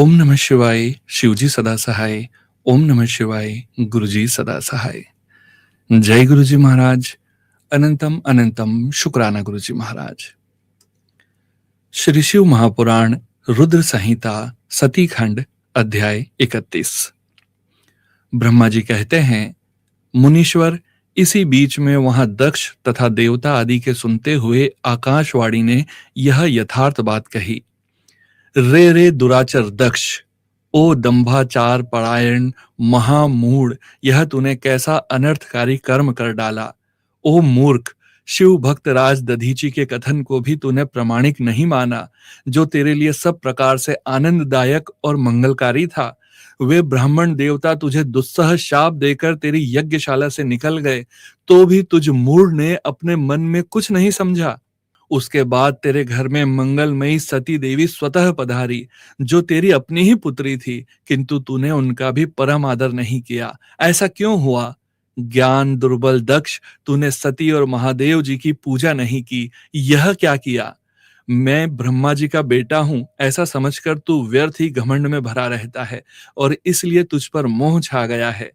ओम नमः शिवाय, शिवजी सदा सहाय। ओम नमः शिवाय, गुरुजी सदा सहाय। जय गुरुजी महाराज। अनंतम अनंतम शुक्राना गुरुजी महाराज। श्री शिव महापुराण रुद्र संहिता सती खंड अध्याय 31। ब्रह्मा जी कहते हैं, मुनीश्वर, इसी बीच में वहां दक्ष तथा देवता आदि के सुनते हुए आकाशवाणी ने यह यथार्थ बात कही। रे रे दुराचर दक्ष, ओ दंभाचार परायण महामूढ़, यह तूने कैसा अनर्थकारी कर्म कर डाला। ओ मूर्ख, शिव भक्त राज दधीची के कथन को भी तूने प्रामाणिक नहीं माना, जो तेरे लिए सब प्रकार से आनंददायक और मंगलकारी था। वे ब्राह्मण देवता तुझे दुस्सह शाप देकर तेरी यज्ञशाला से निकल गए, तो भी तुझ मूढ़ ने अपने मन में कुछ नहीं समझा। उसके बाद तेरे घर में मंगलमयी सती देवी स्वतः पधारी, जो तेरी अपनी ही पुत्री थी, किंतु तूने उनका भी परम आदर नहीं किया। ऐसा क्यों हुआ? ज्ञान दुर्बल दक्ष, तूने सती और महादेव जी की पूजा नहीं की। यह क्या किया? मैं ब्रह्मा जी का बेटा हूं, ऐसा समझकर तू व्यर्थ ही घमंड में भरा रहता है, और इसलिए तुझ पर मोह छा गया है।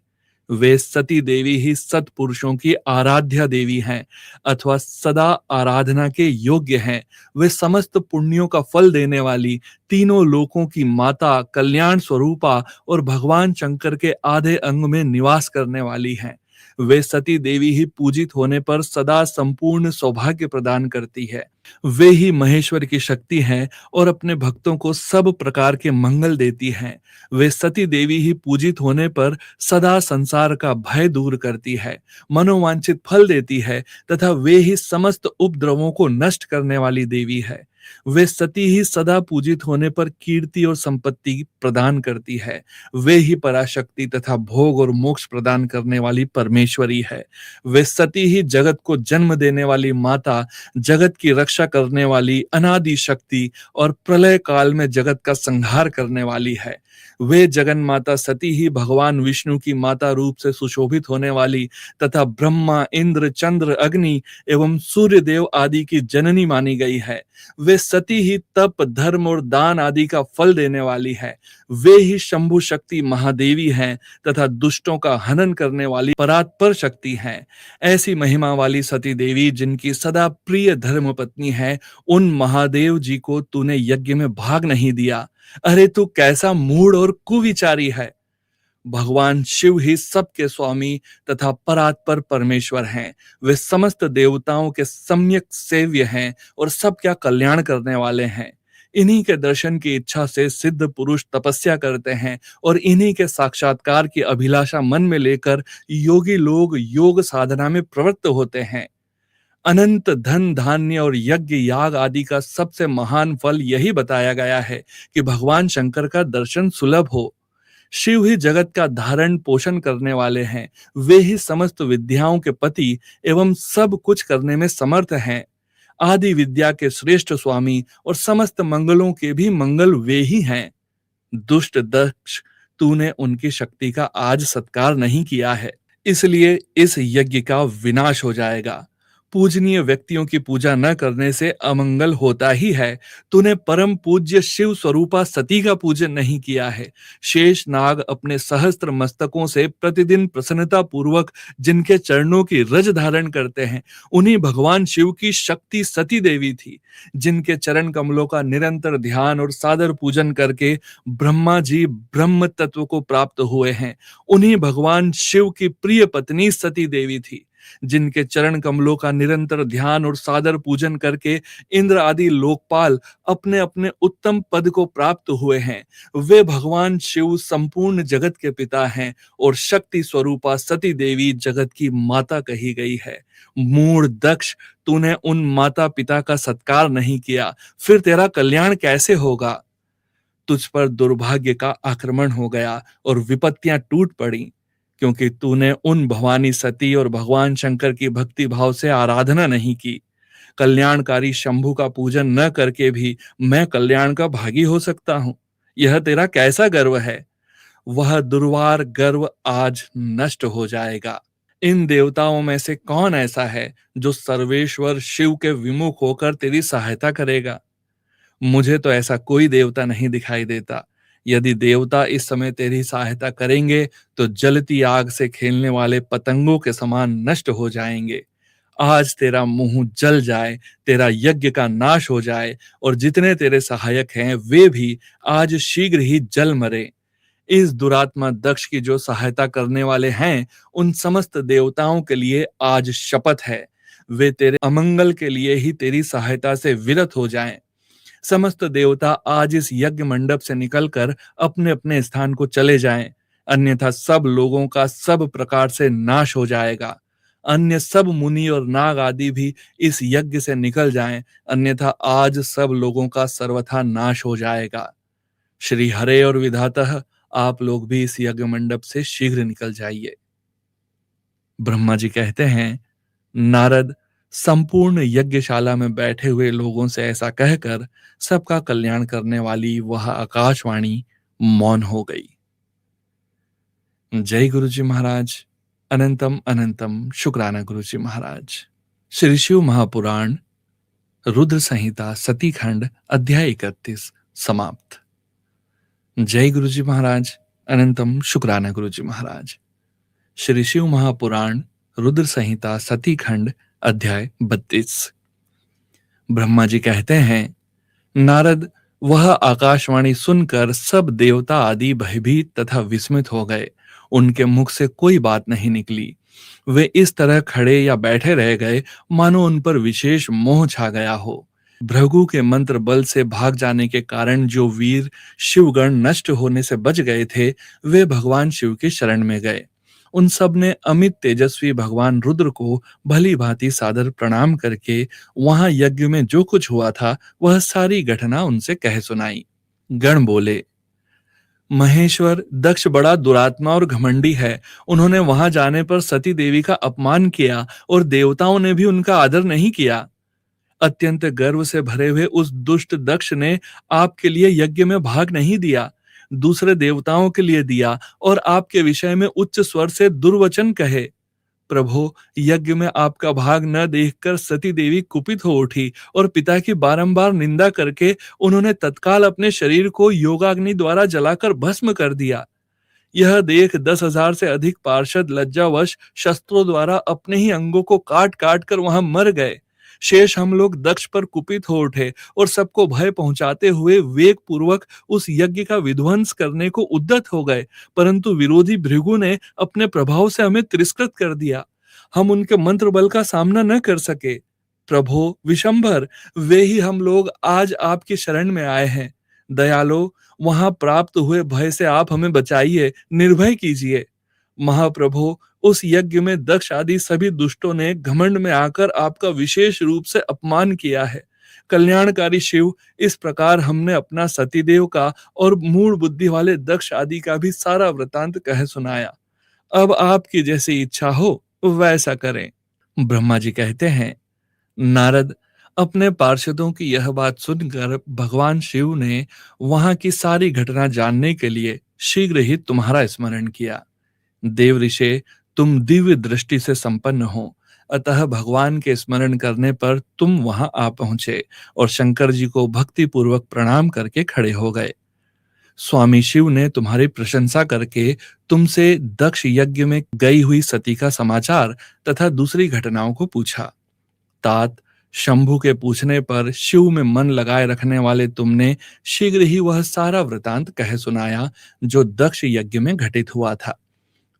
वे सती देवी ही सत्पुरुषों की आराध्या देवी हैं, अथवा सदा आराधना के योग्य हैं। वे समस्त पुण्यों का फल देने वाली, तीनों लोकों की माता, कल्याण स्वरूपा और भगवान शंकर के आधे अंग में निवास करने वाली हैं। वे सती देवी ही पूजित होने पर सदा संपूर्ण सौभाग्य प्रदान करती है। वे ही महेश्वर की शक्ति हैं और अपने भक्तों को सब प्रकार के मंगल देती हैं। वे सती देवी ही पूजित होने पर सदा संसार का भय दूर करती है, मनोवांछित फल देती है, तथा वे ही समस्त उपद्रवों को नष्ट करने वाली देवी है। वे सती ही सदा पूजित होने पर कीर्ति और संपत्ति प्रदान करती है। वे ही पराशक्ति तथा भोग और मोक्ष प्रदान करने वाली परमेश्वरी है। वे सती ही जगत को जन्म देने वाली माता, जगत की रक्षा करने वाली अनादि शक्ति और प्रलय काल में जगत का संहार करने वाली है। वे जगन माता सती ही भगवान विष्णु की माता रूप से सुशोभित होने वाली तथा ब्रह्मा, इंद्र, चंद्र, अग्नि एवं सूर्य देव आदि की जननी मानी गई है। वे सती ही तप, धर्म और दान आदि का फल देने वाली है। वे ही शंभु शक्ति महादेवी हैं तथा दुष्टों का हनन करने वाली परात्पर शक्ति हैं। ऐसी महिमा वाली सती देवी, जिनकी सदा प्रिय धर्म पत्नी है, उन महादेव जी को तूने यज्ञ में भाग नहीं दिया। अरे तू कैसा मूढ़ और कुविचारी है। भगवान शिव ही सबके स्वामी तथा परात्पर परमेश्वर हैं। वे समस्त देवताओं के सम्यक सेव्य हैं और सबका कल्याण करने वाले हैं। इन्हीं के दर्शन की इच्छा से सिद्ध पुरुष तपस्या करते हैं, और इन्हीं के साक्षात्कार की अभिलाषा मन में लेकर योगी लोग योग साधना में प्रवृत्त होते हैं। अनंत धन धान्य और यज्ञ याग आदि का सबसे महान फल यही बताया गया है कि भगवान शंकर का दर्शन सुलभ हो। शिव ही जगत का धारण पोषण करने वाले हैं। वे ही समस्त विद्याओं के पति एवं सब कुछ करने में समर्थ हैं। आदि विद्या के श्रेष्ठ स्वामी और समस्त मंगलों के भी मंगल वे ही हैं। दुष्ट दक्ष, तूने उनकी शक्ति का आज सत्कार नहीं किया है, इसलिए इस यज्ञ का विनाश हो जाएगा। पूजनीय व्यक्तियों की पूजा न करने से अमंगल होता ही है। तूने परम पूज्य शिव स्वरूपा सती का पूजन नहीं किया है। शेष नाग अपने सहस्त्र मस्तकों से प्रतिदिन प्रसन्नता पूर्वक जिनके चरणों की रज धारण करते हैं, उन्हीं भगवान शिव की शक्ति सती देवी थी। जिनके चरण कमलों का निरंतर ध्यान और सादर पूजन करके ब्रह्मा जी ब्रह्म तत्व को प्राप्त हुए हैं, उन्हीं भगवान शिव की प्रिय पत्नी सती देवी थी। जिनके चरण कमलों का निरंतर ध्यान और सादर पूजन करके इंद्र आदि लोकपाल अपने अपने उत्तम पद को प्राप्त हुए हैं, वे भगवान शिव संपूर्ण जगत के पिता हैं, और शक्ति स्वरूपा सती देवी जगत की माता कही गई है। मूढ़ दक्ष, तूने उन माता पिता का सत्कार नहीं किया, फिर तेरा कल्याण कैसे होगा? तुझ पर दुर्भाग्य का आक्रमण हो गया और विपत्तियां टूट पड़ी, क्योंकि तूने उन भवानी सती और भगवान शंकर की भक्ति भाव से आराधना नहीं की। कल्याणकारी शंभु का पूजन न करके भी मैं कल्याण का भागी हो सकता हूं, यह तेरा कैसा गर्व है? वह दुर्वार गर्व आज नष्ट हो जाएगा। इन देवताओं में से कौन ऐसा है जो सर्वेश्वर शिव के विमुख होकर तेरी सहायता करेगा? मुझे तो ऐसा कोई देवता नहीं दिखाई देता। यदि देवता इस समय तेरी सहायता करेंगे तो जलती आग से खेलने वाले पतंगों के समान नष्ट हो जाएंगे। आज तेरा मुंह जल जाए, तेरा यज्ञ का नाश हो जाए और जितने तेरे सहायक हैं वे भी आज शीघ्र ही जल मरे। इस दुरात्मा दक्ष की जो सहायता करने वाले हैं, उन समस्त देवताओं के लिए आज शपथ है, वे तेरे अमंगल के लिए ही तेरी सहायता से विरत हो जाएं। समस्त देवता आज इस यज्ञ मंडप से निकलकर अपने अपने स्थान को चले जाएं, अन्यथा सब लोगों का सब प्रकार से नाश हो जाएगा। अन्य सब मुनि और नाग आदि भी इस यज्ञ से निकल जाएं, अन्यथा आज सब लोगों का सर्वथा नाश हो जाएगा। श्री हरे और विधातः आप लोग भी इस यज्ञ मंडप से शीघ्र निकल जाइए। ब्रह्मा जी कहते हैं, नारद संपूर्ण यज्ञशाला में बैठे हुए लोगों से ऐसा कहकर सबका कल्याण करने वाली वह आकाशवाणी मौन हो गई। जय गुरु जी महाराज। अनंतम अनंतम शुक्राना गुरु जी महाराज। श्री शिव महापुराण रुद्र संहिता सती खंड अध्याय 31 समाप्त। जय गुरु जी महाराज। अनंतम शुक्राना गुरु जी महाराज। श्री शिव महापुराण रुद्र संहिता सती खंड अध्याय 32। ब्रह्मा जी कहते हैं, नारद वह आकाशवाणी सुनकर सब देवता आदि भयभीत तथा विस्मित हो गए। उनके मुख से कोई बात नहीं निकली। वे इस तरह खड़े या बैठे रह गए मानो उन पर विशेष मोह छा गया हो। भृगु के मंत्र बल से भाग जाने के कारण जो वीर शिवगण नष्ट होने से बच गए थे, वे भगवान शिव की शरण में गए। उन सब ने अमित तेजस्वी भगवान रुद्र को भली भांति सादर प्रणाम करके वहां यज्ञ में जो कुछ हुआ था वह सारी घटना उनसे कह सुनाई। गण बोले, महेश्वर दक्ष बड़ा दुरात्मा और घमंडी है। उन्होंने वहां जाने पर सती देवी का अपमान किया और देवताओं ने भी उनका आदर नहीं किया। अत्यंत गर्व से भरे हुए उस दुष्ट दक्ष ने आपके लिए यज्ञ में भाग नहीं दिया, दूसरे देवताओं के लिए दिया और आपके विषय में उच्च स्वर से दुर्वचन कहे। प्रभु, यज्ञ में आपका भाग न देखकर सती देवी कुपित हो उठी और पिता की बारंबार निंदा करके उन्होंने तत्काल अपने शरीर को योगाग्नि द्वारा जलाकर भस्म कर दिया। यह देख 10,000 से अधिक पार्षद लज्जावश शस्त्रों द्वारा अपने ही अंगों को काट काट कर वहां मर गए। शेष हम लोग दक्ष पर कुपित हो उठे और सबको भय पहुंचाते हुए वेग पूर्वक उस यज्ञ का विध्वंस करने को उद्यत हो गए, परंतु विरोधी भृगु ने अपने प्रभाव से हमें तिरस्कृत कर दिया। हम उनके मंत्र बल का सामना न कर सके। प्रभो विशंभर, वे ही हम लोग आज आपकी शरण में आए हैं। दयालो, वहां प्राप्त हुए भय से आप हमें बचाइए, निर्भय कीजिए। महाप्रभु, उस यज्ञ में दक्ष आदि सभी दुष्टों ने घमंड में आकर आपका विशेष रूप से अपमान किया है। कल्याणकारी शिव, इस प्रकार हमने अपना सतीदेव का और मूढ़ बुद्धि वाले दक्ष आदि का भी सारा वृतांत कह सुनाया। अब आपकी जैसी इच्छा हो वैसा करें। ब्रह्मा जी कहते हैं, नारद, अपने पार्षदों की यह बात सुनकर भगवान शिव ने वहां की सारी घटना जानने के लिए शीघ्र ही तुम्हारा स्मरण किया। देव ऋषि, तुम दिव्य दृष्टि से संपन्न हो, अतः भगवान के स्मरण करने पर तुम वहां आ पहुंचे और शंकर जी को भक्ति पूर्वक प्रणाम करके खड़े हो गए। स्वामी शिव ने तुम्हारी प्रशंसा करके तुमसे दक्ष यज्ञ में गई हुई सती का समाचार तथा दूसरी घटनाओं को पूछा। तात, शंभु के पूछने पर शिव में मन लगाए रखने वाले तुमने शीघ्र ही वह सारा वृतांत कह सुनाया जो दक्ष यज्ञ में घटित हुआ था।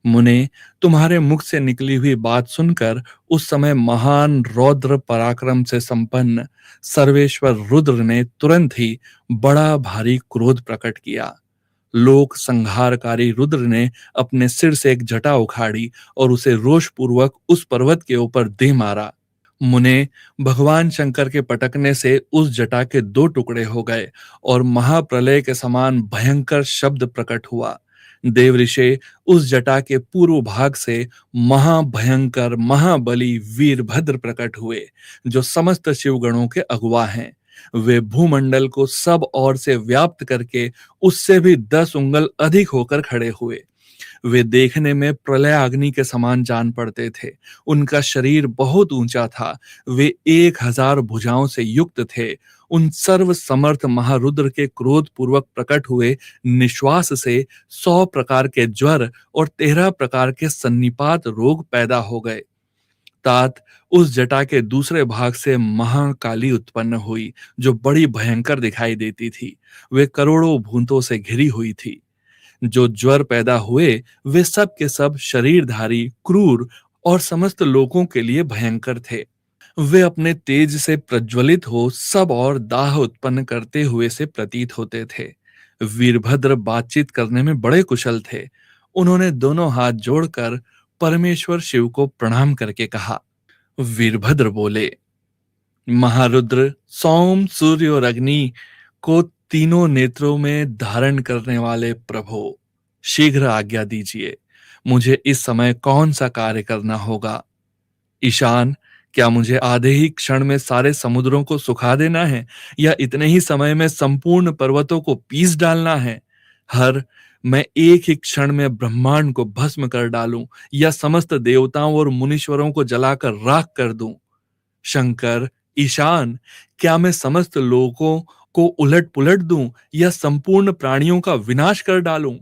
मुने, तुम्हारे मुख से निकली हुई बात सुनकर उस समय महान रौद्र पराक्रम से संपन्न सर्वेश्वर रुद्र ने तुरंत ही बड़ा भारी क्रोध प्रकट किया। लोक संहारकारी रुद्र ने अपने सिर से एक जटा उखाड़ी और उसे रोषपूर्वक उस पर्वत के ऊपर दे मारा। मुने, भगवान शंकर के पटकने से उस जटा के 2 टुकड़े हो गए और महाप्रलय के समान भयंकर शब्द प्रकट हुआ। देव ऋषि, उस जटा के पूर्व भाग से महाभयंकर महाबली वीरभद्र प्रकट हुए, जो समस्त शिवगणों के अगुवा हैं। वे भूमंडल को सब ओर से व्याप्त करके उससे भी 10 उंगल अधिक होकर खड़े हुए। वे देखने में प्रलय अग्नि के समान जान पड़ते थे। उनका शरीर बहुत ऊंचा था। वे 1000 भुजाओं से युक्त थे। उन सर्व समर्थ महारुद्र के क्रोध पूर्वक प्रकट हुए निश्वास से 100 प्रकार के ज्वर और 13 प्रकार के सन्निपात रोग पैदा हो गए। तात उस जटा के दूसरे भाग से महाकाली उत्पन्न हुई, जो बड़ी भयंकर दिखाई देती थी। वे करोड़ों भूतों से घिरी हुई थी। जो ज्वर पैदा हुए वे सब के सब शरीरधारी, क्रूर और समस्त लोगों के लिए भयंकर थे। वे अपने तेज से प्रज्वलित हो सब और दाह उत्पन्न करते हुए से प्रतीत होते थे। वीरभद्र बातचीत करने में बड़े कुशल थे। उन्होंने दोनों हाथ जोड़कर परमेश्वर शिव को प्रणाम करके कहा। वीरभद्र बोले, महारुद्र, सोम, सूर्य और अग्नि को तीनों नेत्रों में धारण करने वाले प्रभु, शीघ्र आज्ञा दीजिए। मुझे इस समय कौन सा कार्य करना होगा? ईशान, क्या मुझे आधे ही क्षण में सारे समुद्रों को सुखा देना है, या इतने ही समय में संपूर्ण पर्वतों को पीस डालना है? हर, मैं एक ही क्षण में ब्रह्मांड को भस्म कर डालूं, या समस्त देवताओं और मुनीश्वरों को जलाकर राख कर दूं? शंकर, ईशान, क्या मैं समस्त लोगों को उलट पुलट दूं, या संपूर्ण प्राणियों का विनाश कर डालूं?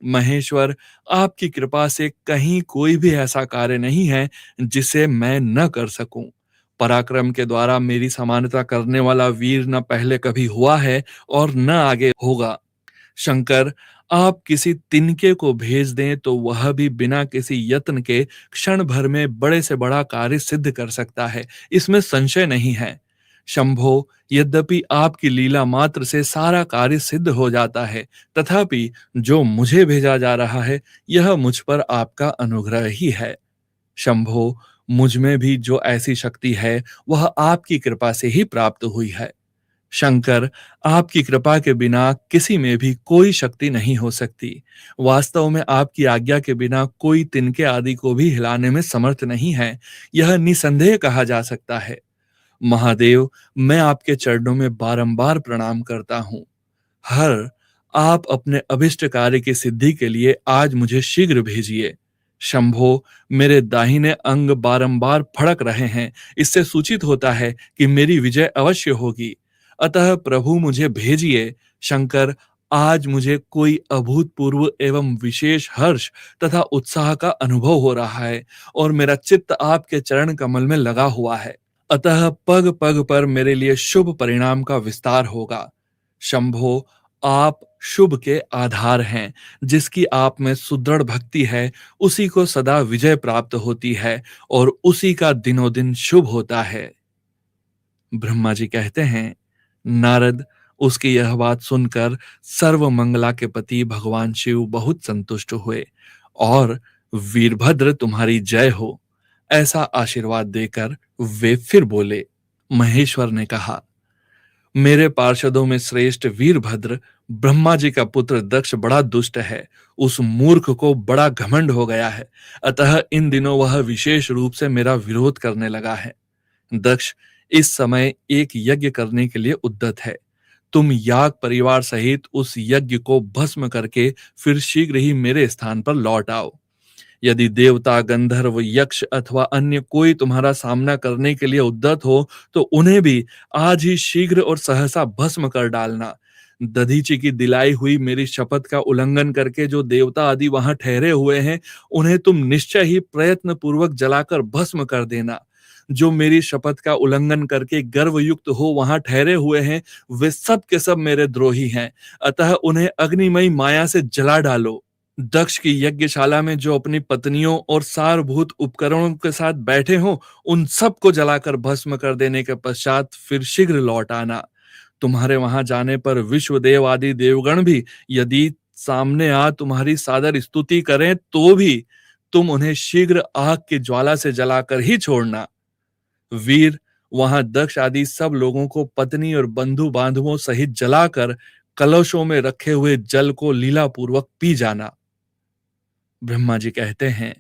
महेश्वर, आपकी कृपा से कहीं कोई भी ऐसा कार्य नहीं है जिसे मैं न कर सकूं। पराक्रम के द्वारा मेरी समानता करने वाला वीर न पहले कभी हुआ है और न आगे होगा। शंकर, आप किसी तिनके को भेज दें तो वह भी बिना किसी यत्न के क्षण भर में बड़े से बड़ा कार्य सिद्ध कर सकता है, इसमें संशय नहीं है। शंभो, यद्यपि आपकी लीला मात्र से सारा कार्य सिद्ध हो जाता है, तथापि जो मुझे भेजा जा रहा है यह मुझ पर आपका अनुग्रह ही है। शंभो, मुझ में भी जो ऐसी शक्ति है वह आपकी कृपा से ही प्राप्त हुई है। शंकर, आपकी कृपा के बिना किसी में भी कोई शक्ति नहीं हो सकती। वास्तव में आपकी आज्ञा के बिना कोई तिनके आदि को भी हिलाने में समर्थ नहीं है, यह निसंदेह कहा जा सकता है। महादेव, मैं आपके चरणों में बारंबार प्रणाम करता हूँ। हर, आप अपने अभिष्ट कार्य की सिद्धि के लिए आज मुझे शीघ्र भेजिए। शंभो, मेरे दाहिने अंग बारंबार फड़क रहे हैं, इससे सूचित होता है कि मेरी विजय अवश्य होगी। अतः प्रभु मुझे भेजिए। शंकर, आज मुझे कोई अभूतपूर्व एवं विशेष हर्ष तथा उत्साह का अनुभव हो रहा है और मेरा चित्त आपके चरण कमल में लगा हुआ है। अतः पग पग पर मेरे लिए शुभ परिणाम का विस्तार होगा। शंभो, आप शुभ के आधार हैं। जिसकी आप में सुदृढ़ भक्ति है उसी को सदा विजय प्राप्त होती है और उसी का दिनों दिन शुभ होता है। ब्रह्मा जी कहते हैं, नारद, उसकी यह बात सुनकर सर्व मंगला के पति भगवान शिव बहुत संतुष्ट हुए और वीरभद्र तुम्हारी जय हो ऐसा आशीर्वाद देकर वे फिर बोले। महेश्वर ने कहा, मेरे पार्षदों में श्रेष्ठ वीरभद्र, ब्रह्मा जी का पुत्र दक्ष बड़ा दुष्ट है। उस मूर्ख को बड़ा घमंड हो गया है, अतः इन दिनों वह विशेष रूप से मेरा विरोध करने लगा है। दक्ष इस समय एक यज्ञ करने के लिए उद्यत है। तुम याग परिवार सहित उस यज्ञ को भस्म करके फिर शीघ्र ही मेरे स्थान पर लौट आओ। यदि देवता, गंधर्व, यक्ष अथवा अन्य कोई तुम्हारा सामना करने के लिए उद्यत हो तो उन्हें भी आज ही शीघ्र और सहसा भस्म कर डालना। दधीचि की दिलाई हुई मेरी शपथ का उल्लंघन करके जो देवता आदि वहां ठहरे हुए हैं उन्हें तुम निश्चय ही प्रयत्न पूर्वक जलाकर भस्म कर देना। जो मेरी शपथ का उल्लंघन करके गर्वयुक्त हो वहां ठहरे हुए हैं वे सब के सब मेरे द्रोही हैं, अतः उन्हें अग्निमयी माया से जला डालो। दक्ष की यज्ञशाला में जो अपनी पत्नियों और सारभूत उपकरणों के साथ बैठे हों उन सबको जलाकर भस्म कर देने के पश्चात फिर शीघ्र लौट आना। तुम्हारे वहां जाने पर विश्वदेव आदि देवगण भी यदि सामने आ तुम्हारी सादर स्तुति करें तो भी तुम उन्हें शीघ्र आग की ज्वाला से जलाकर ही छोड़ना। वीर, वहां दक्ष आदि सब लोगों को पत्नी और बंधु बांधवों सहित जलाकर कलशों में रखे हुए जल को लीलापूर्वक पी जाना। ब्रह्मा जी कहते हैं,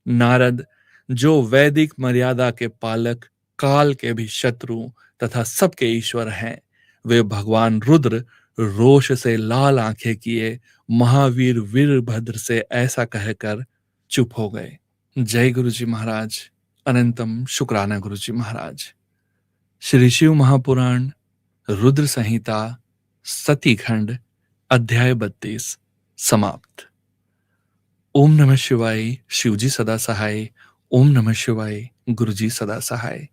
नारद, जो वैदिक मर्यादा के पालक, काल के भी शत्रु तथा सबके ईश्वर हैं, वे भगवान रुद्र रोष से लाल आंखें किए महावीर वीरभद्र से ऐसा कहकर चुप हो गए। जय गुरु जी महाराज। अनंतम शुक्राना गुरु जी महाराज। श्री शिव महापुराण रुद्र संहिता सती खंड अध्याय 32 समाप्त। ओम नमः शिवाय। शिवजी सदा सहाय। ओम नमः शिवाय। गुरुजी सदा सहाय।